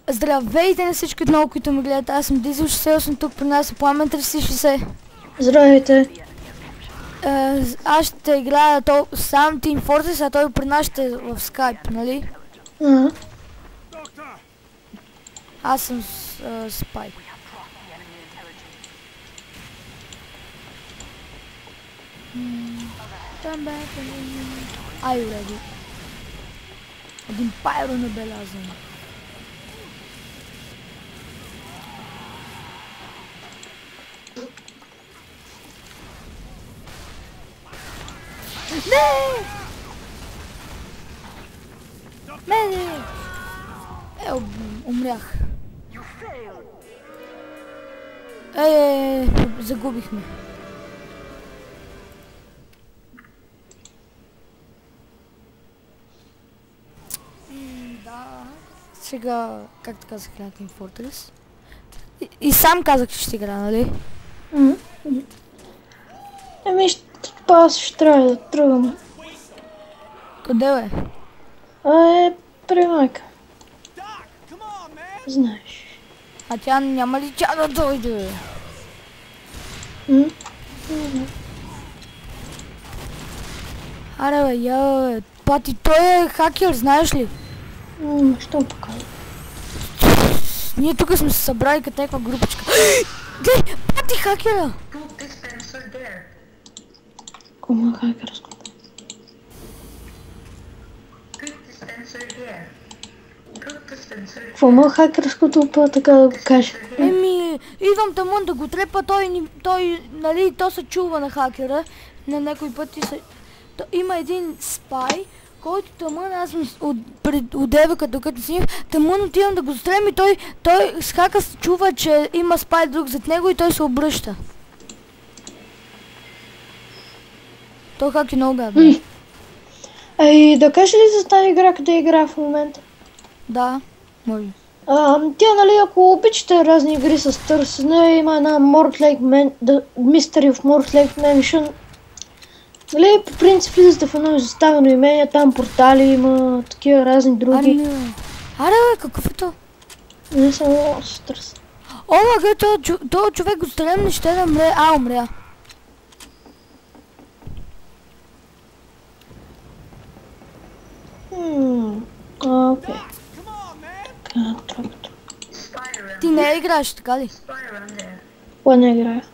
Здравейте на всички отново, които ме гледат. Аз съм Дизел 68, тук при нас е Пламен 360. Здравейте. Аз ще играя сам Team Fortress, а той при нас ще е в Skype, нали? Аз съм Spy. Ай, уреди. Един пайро набелязан. Не! Мене! Умрях. Загубихме. Да. Сега, както казах, Team Fortress. И сам казах, че ще игра, нали? Еми, аз ще трябва да тръгвам. Къде бе? При майка. Знаеш. А тя няма ли тя да дойде? Аре бе, Пати, той е хакер, знаеш ли? Що показва? Ние тук сме се събрали като някаква групичка. Глей, Пати хакера! Кома хакерското? Какво ма хакерското па така да го кажа? Еми, идвам тъмън да го трепа, той, нали, то се чува на хакера. На някой пъти се... Има един спай, който тъмън, аз съм от девека, докато снимах, тъмън отивам да го стрелям и той с хака се чува, че има спай друг зад него и той се обръща. Той хак е много гадно. Да кажеш ли за тази игра, къде игра в момента? Да, може. Тя, нали, ако обичате разни игри с търсене, има една Mystery of Mortlake Mansion. Нали, по принцип влизате в едно изоставено имение, там портали има, такива разни други. Аре бе, какъв е то? Не само с търсене. Ога, този човек го стрелям, не ще да мре. Умря. Окей. Ти не играеш, така ли? Кога не играя?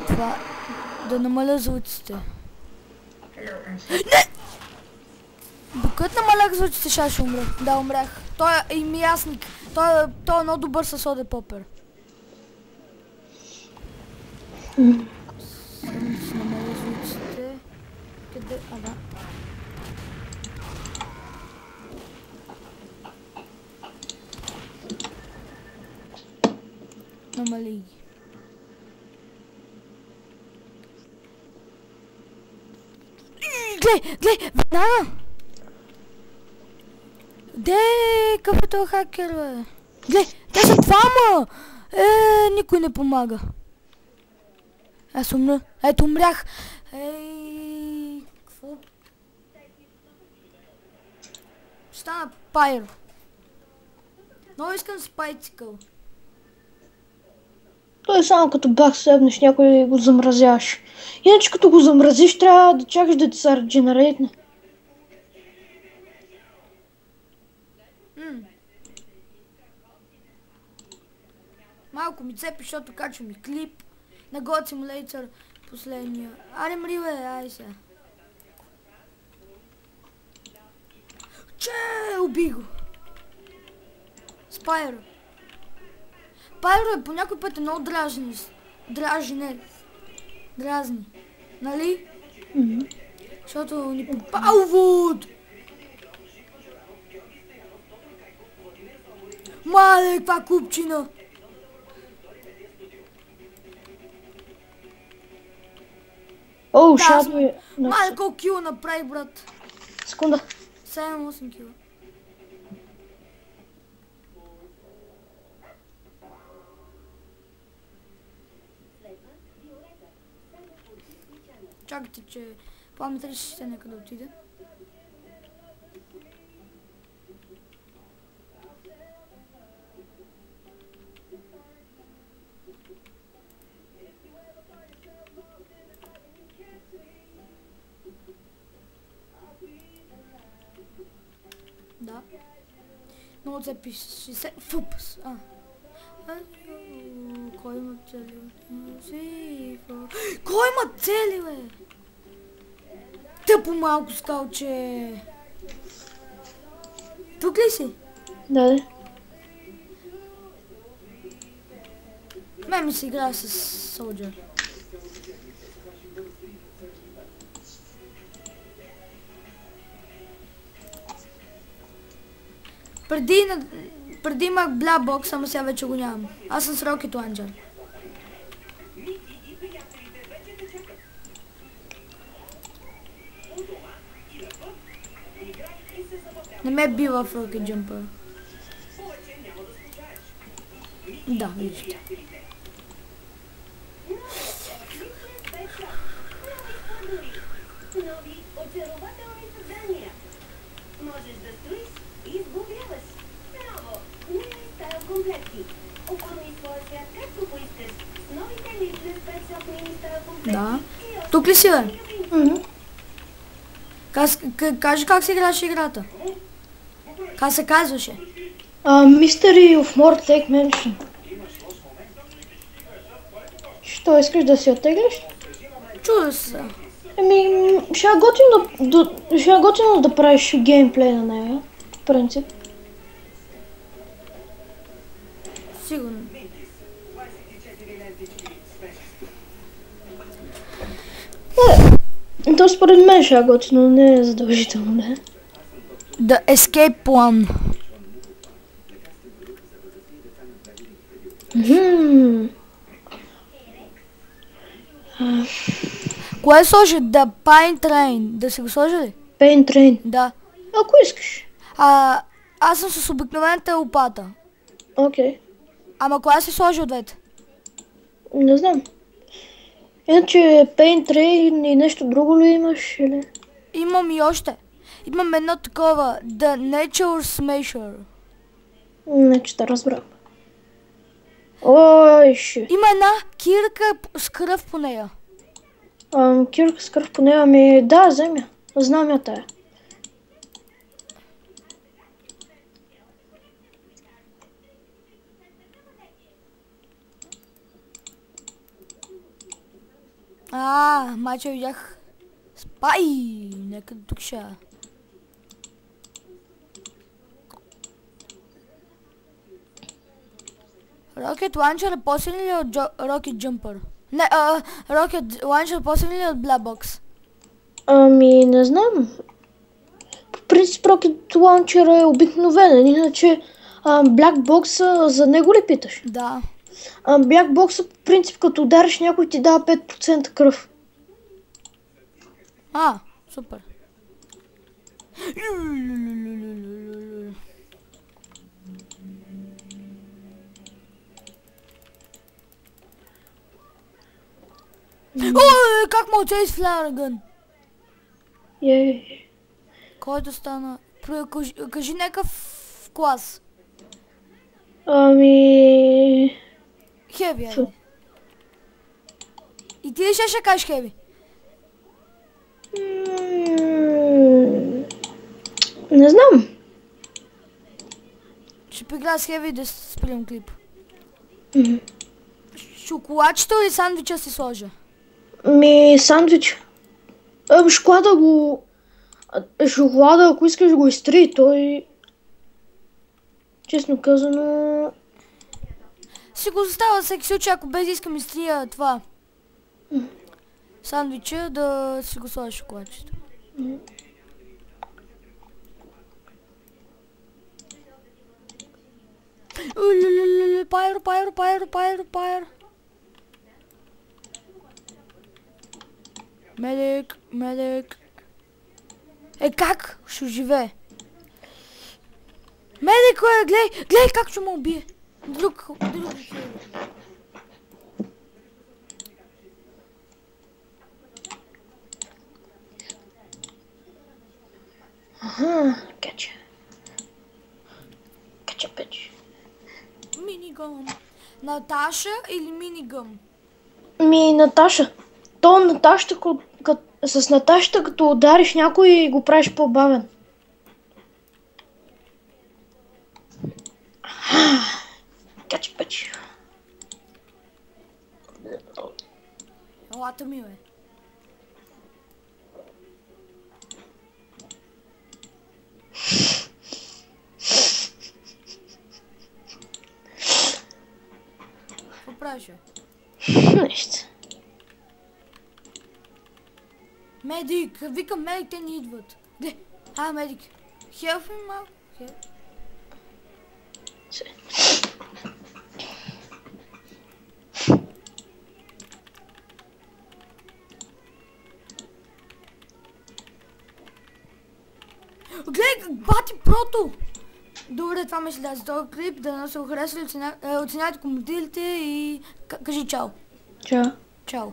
Това... Да намаля звуците. Не! Докато намалях звуците, ще умра. Да, умрях. Той е и миясник. Той е много добър с Оде Попер. Само да си намаля звуците. Къде? Да. Намали ги. Глей, веднага! Какъв е този хакер, бе? Глей, те са двама! Никой не помага. Аз умра. Ето, умрях. Какво? Стана пайро. Много искам спайцикъл. Той е само като бах седнеш някой и го замразяваш. Иначе като го замразиш, трябва да чакаш да ти се редженерейтне. Малко ми цепи, защото качвам и клип на God Simulator последния. Аре мри бе, ай сега. Убий го! Спайро. Пайро е по някой път много дразни. Нали? Защото ни попалват! Мале, каква купчина! Шадо е... Мале, колко кило направи, брат? Секунда. 7-8 кило. Чакайте, че Пламен 360 нека да отиде. 0,60. Фупс. Кой има цели? Кой има цели, бе? Тъпо малко скалче. Тук ли си? Да. Мен ми се играе с Soldier. Преди имах Black Box, ама сега вече го нямам. Аз съм с Rocket Launcher. Не ме бива в Rocket Jumper. Да, вижте. Можеш да строиш и сглобяваш. Браво! Не е стайл комплекти. Опълни своя свят както поискаш. С новите Limitless Pet Shop Mini Style комплекти. Да. Тук ли си, бе? Кажи как се играше играта. Как се казваше? Mystery of Mort Lake Mansion. Що, искаш да си оттеглиш? Чуда се. Ще е готино да правиш геймплей на нея, в принцип. Сигурно. То според мен ще е готино, не е задължително, не. The Escape Plan. Кое сложи? The Pine Train. Да си го сложи ли? Pain Train. Да. Ако искаш. Аз съм с обикновената лопата. Окей. Ама коя си сложи от двете? Не знам. Иначе Pain Train и нещо друго ли имаш или? Имам и още. Имам едно такова. The Nature Smasher. Не, че те разбрах. Ой, Има една кирка с кръв по нея. Кирка с кръв по нея, ами да, земя. Знам я тая. Майче видях спай. Нека тук ще. Rocket Launcher е по-силен ли от Rocket Jumper? Не, Rocket Launcher е по-силен ли от Black Box? Ами, не знам. В принцип Rocket Launcher е обикновен, иначе Black Box за него ли питаш? Да. Black Box в принцип като удариш някой ти дава 5% кръв. Супер. Как му оцели с фларгън? Който стана? Кажи някакъв клас. Ами... Хеви, айде. И ти ли ще кажеш хеви? Не знам. Ще пригля с хеви да спрям клип. Шоколадчето или сандвича си сложа? Сандвич. Шоколада, ако искаш го изтри, той... Честно казано... Си го застава всеки случай, ако без искам изтрия това. Сандвича, да си го сложа шоколадчето. Пайро. Медик. Как? Ще живее. Медик, гледай как ще му убие. Друг. Кача пече. Минигъм. Наташа или минигъм? Наташа. С Наташата, като удариш някой, го правиш по-бавен. колата ми, бе. Какво правиш, бе? Нещо. Медик, викам медик, те ни идват. Де? Медик. Хелф ми малко. Гледай, бати прото! Добре, това мисля да е за този клип, да се харесали, оценявайте коментарите и кажи чао. Чао. Чао.